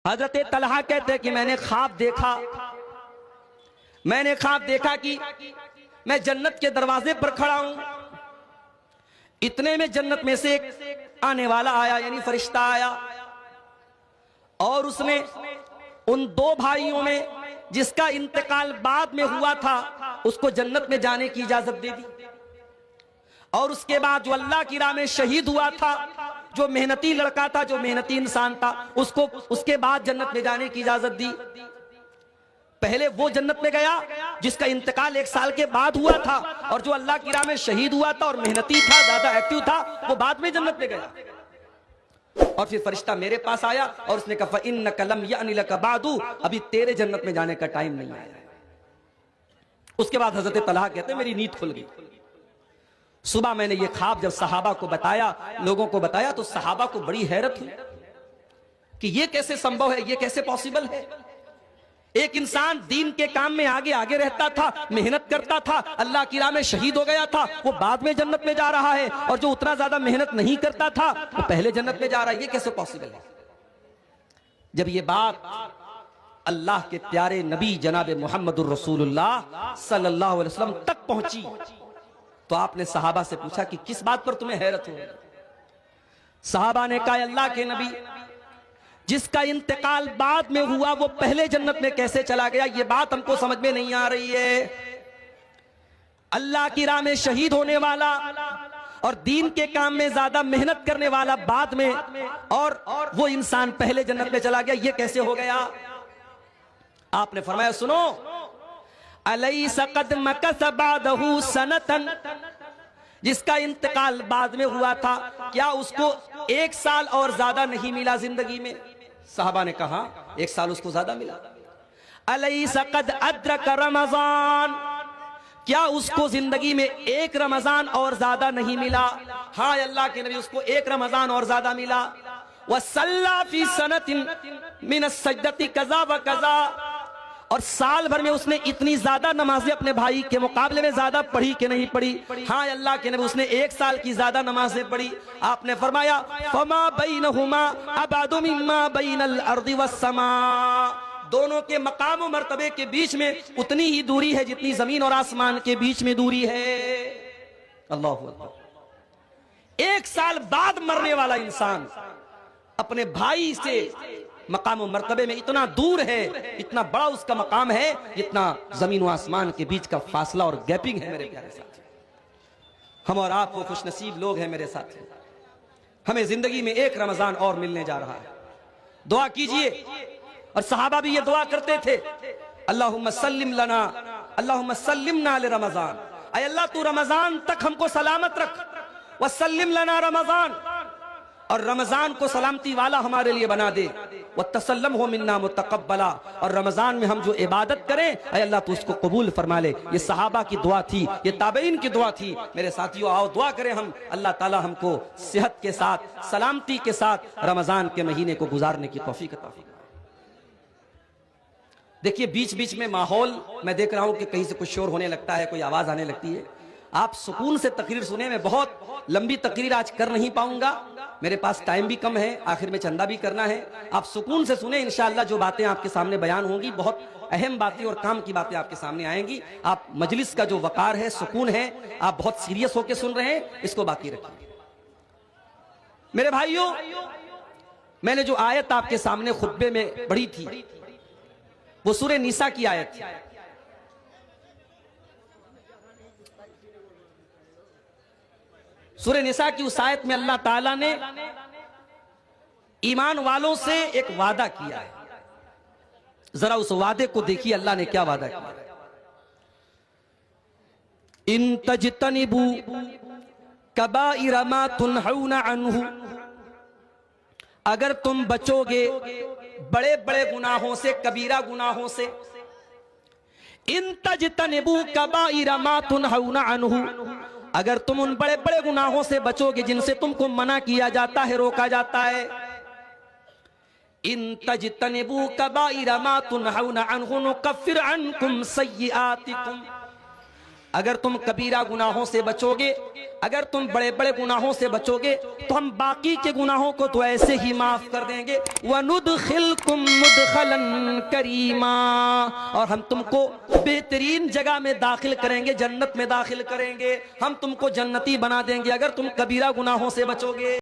हजरत तलहा कहते कि मैंने ख्वाब देखा कि मैं जन्नत के दरवाजे पर खड़ा हूं। इतने में जन्नत में से एक आने वाला आया, यानी फरिश्ता आया, और उसने उन दो भाइयों में जिसका इंतकाल बाद में हुआ था उसको जन्नत में जाने की इजाजत दे दी, और उसके बाद जो अल्लाह की राह में शहीद हुआ था, जो मेहनती लड़का था, जो मेहनती इंसान था, उसको उसके बाद जन्नत में जाने की इजाजत दी। पहले वो जन्नत में गया जिसका इंतकाल 1 साल के बाद हुआ था, और जो अल्लाह की राह में शहीद हुआ था और मेहनती था, ज्यादा एक्टिव था, वो बाद में जन्नत में गया। और फिर फरिश्ता मेरे पास आया और उसने कहा इन्नका लम यानी लका बादू, अभी तेरे जन्नत में जाने का टाइम नहीं आया। उसके बाद हजरत तलहा कहते मेरी नींद खुल गई। सुबह मैंने ये ख्वाब जब सहाबा को बताया, लोगों को बताया, तो सहाबा को बड़ी हैरत हुई कि ये कैसे संभव है, ये कैसे पॉसिबल है। एक इंसान दीन के काम में आगे आगे रहता था, मेहनत करता था, अल्लाह की राह में शहीद हो गया था, वो बाद में जन्नत में जा रहा है, और जो उतना ज्यादा मेहनत नहीं करता था वो पहले जन्नत में जा रहा है। ये कैसे पॉसिबल है? जब ये बात अल्लाह के प्यारे नबी जनाब मोहम्मदुर रसूलुल्लाह सल्लल्लाहु अलैहि वसल्लम तक पहुंची, तो आपने सहाबा से पूछा कि किस बात पर तुम्हें हैरत हो? सहाबा ने कहा अल्लाह के नबी, जिसका इंतकाल बाद में हुआ वो पहले जन्नत में कैसे चला गया, ये बात हमको समझ में नहीं आ रही है। अल्लाह की राह में शहीद होने वाला और दीन के काम में ज्यादा मेहनत करने वाला बाद में, और वो इंसान पहले जन्नत में चला गया, ये कैसे हो गया? आपने फरमाया सुनो, अलैसा कद मकस बादहु सनतन, जिसका इंतकाल बाद में हुआ था, क्या उसको 1 साल और ज्यादा नहीं मिला जिंदगी में? साहबा ने कहा 1 साल उसको ज्यादा मिला। अलैसा कद अद्रक रमजान, क्या उसको जिंदगी में 1 रमजान और ज्यादा नहीं मिला? हाँ अल्लाह के नबी, उसको 1 रमजान और ज्यादा मिला। वसल्ला फी सनतिन मिन सज्दती कज़ा व कज़ा, और साल भर में उसने इतनी ज्यादा नमाजें अपने भाई के मुकाबले में ज्यादा पढ़ी कि नहीं पढ़ी? हाँ अल्लाह के नबी, उसने 1 साल की ज्यादा नमाजें पढ़ी। आपने फरमाया फमा बैनहुमा अबादु मिम्मा बैनल अर्दि वस्समा, दोनों के मकाम और मर्तबे के बीच में उतनी ही दूरी है जितनी जमीन और आसमान के बीच में दूरी है। अल्लाह अकबर। 1 साल बाद मरने वाला इंसान अपने भाई से मकाम और मर्तबे में इतना दूर है, इतना बड़ा उसका मकाम है, जितना जमीन और आसमान के बीच का फासला और गैपिंग है। मेरे प्यारे साथी, हम और आप वो खुशनसीब लोग हैं मेरे साथी, हमें जिंदगी में 1 रमजान और मिलने जा रहा है। दुआ कीजिए, और सहाबा भी ये दुआ करते थे, अल्लाहुम्मा सल्लिम लना, अल्लाहुम्मा सल्लिमना ले रमजान, ऐ अल्लाह तू रमजान तक हमको सलामत रख, व सल्लिम लना रमजान, और रमजान को सलामती वाला हमारे लिए बना दे, व तसल्लम हो मिन्ना मुतकब्बला, और रमजान में हम जो इबादत करें ऐ अल्लाह तू उसको कबूल फरमा ले। ये सहाबा की दुआ थी, ये ताबईन की दुआ थी। मेरे साथियों आओ दुआ करें हम, अल्लाह ताला हमको सेहत के साथ, सलामती के साथ रमजान के महीने को गुजारने की तौफीक अता फरमाए। देखिए बीच बीच में माहौल मैं देख रहा हूं कि कहीं से कुछ शोर होने लगता है, कोई आवाज आने लगती है। आप सुकून से तकरीर सुने। मैं बहुत लंबी तकरीर आज कर नहीं पाऊंगा, मेरे पास टाइम भी कम है, आखिर में चंदा भी करना है। आप सुकून से सुने, इंशाअल्लाह जो बातें आपके सामने बयान होंगी बहुत अहम बातें और काम की बातें आपके सामने आएंगी। आप मजलिस का जो वकार है, सुकून है, आप बहुत सीरियस होकर सुन रहे हैं, इसको बाकी रखिए। मेरे भाइयों, मैंने जो आयत आपके सामने खुतबे में पढ़ी थी वो सूरह निसा की आयत थी। सूरह निसा की उस आयत में अल्लाह ताला ने ईमान वालों से एक वादा किया है। जरा उस वादे को देखिए, अल्लाह ने क्या वादा किया। इन तजतनिबू कबाइर मा तुनहूना अन्हु, अगर तुम बचोगे बड़े बड़े गुनाहों से, कबीरा गुनाहों से। इन तजतनिबू कबाइर मा तुनहूना अन्हु, अगर तुम उन बड़े बड़े गुनाहों से बचोगे जिनसे तुमको मना किया जाता है, रोका जाता है। इन तजतनिबू कबाइर मा तुनहूना अन्हु नुकफ्फिर अन्कुम सय्यिआतिकुम, अगर तुम कबीरा गुनाहों से बचोगे, अगर तुम बड़े बड़े गुनाहों से बचोगे, तो हम बाकी के गुनाहों को तो ऐसे ही माफ कर देंगे। वनुदखिलकुम मुदखलन करीमा, और हम तुमको बेहतरीन जगह में दाखिल करेंगे, जन्नत में दाखिल करेंगे, हम तुमको जन्नती बना देंगे अगर तुम कबीरा गुनाहों से बचोगे।